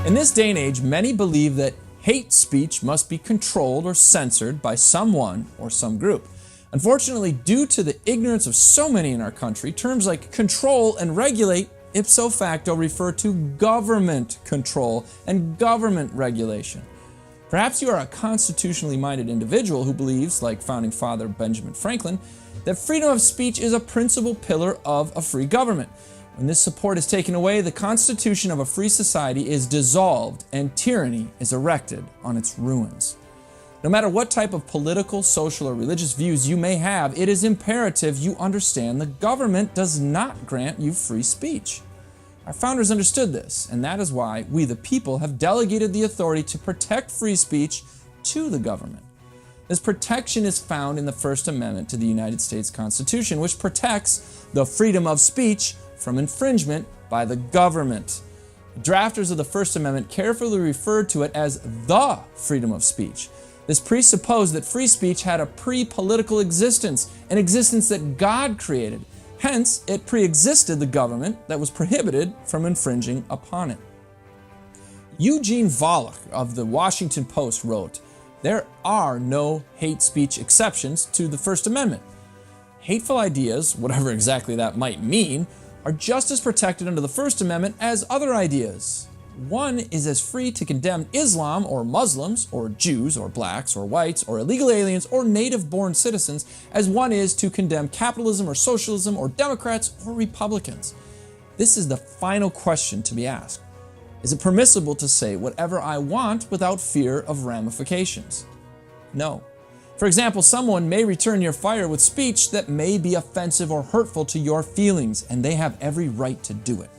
In this day and age, many believe that hate speech must be controlled or censored by someone or some group. Unfortunately, due to the ignorance of so many in our country, terms like control and regulate ipso facto refer to government control and government regulation. Perhaps you are a constitutionally minded individual who believes, like founding father Benjamin Franklin, that freedom of speech is a principal pillar of a free government. When this support is taken away, the constitution of a free society is dissolved and tyranny is erected on its ruins. No matter what type of political, social, or religious views you may have, it is imperative you understand the government does not grant you free speech. Our founders understood this, and that is why we the people have delegated the authority to protect free speech to the government. This protection is found in the First Amendment to the United States Constitution, which protects the freedom of speech from infringement by the government. The drafters of the First Amendment carefully referred to it as the freedom of speech. This presupposed that free speech had a pre-political existence, an existence that God created. Hence, it pre-existed the government that was prohibited from infringing upon it. Eugene Volokh of the Washington Post wrote, "There are no hate speech exceptions to the First Amendment. Hateful ideas, whatever exactly that might mean, are just as protected under the First Amendment as other ideas. One is as free to condemn Islam or Muslims or Jews or blacks or whites or illegal aliens or native-born citizens as one is to condemn capitalism or socialism or Democrats or Republicans. This is the final question to be asked. Is it permissible to say whatever I want without fear of ramifications? No. For example, someone may return your fire with speech that may be offensive or hurtful to your feelings, and they have every right to do it.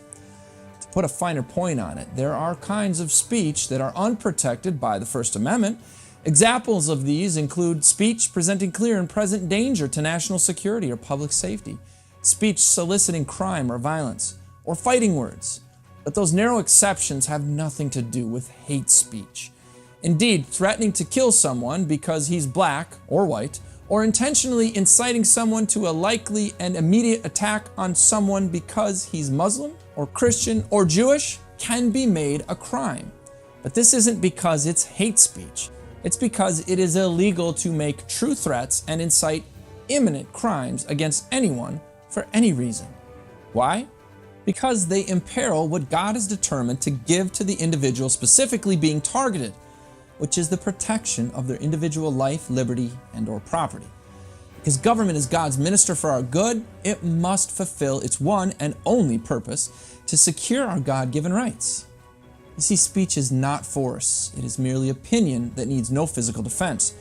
To put a finer point on it, there are kinds of speech that are unprotected by the First Amendment. Examples of these include speech presenting clear and present danger to national security or public safety, speech soliciting crime or violence, or fighting words. But those narrow exceptions have nothing to do with hate speech. Indeed, threatening to kill someone because he's black or white, or intentionally inciting someone to a likely and immediate attack on someone because he's Muslim or Christian or Jewish can be made a crime. But this isn't because it's hate speech. It's because it is illegal to make true threats and incite imminent crimes against anyone for any reason. Why? Because they imperil what God has determined to give to the individual specifically being targeted, which is the protection of their individual life, liberty, and/or property. Because government is God's minister for our good, it must fulfill its one and only purpose to secure our God-given rights. You see, speech is not force. It is merely opinion that needs no physical defense.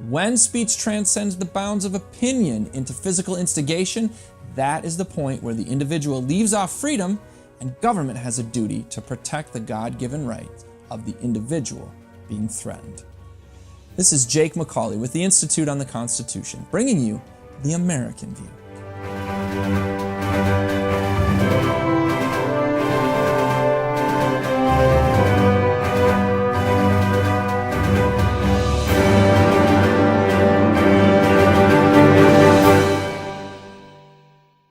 When speech transcends the bounds of opinion into physical instigation, that is the point where the individual leaves off freedom, and government has a duty to protect the God-given right of the individual being threatened. This is Jake MacAulay with the Institute on the Constitution, bringing you the American View.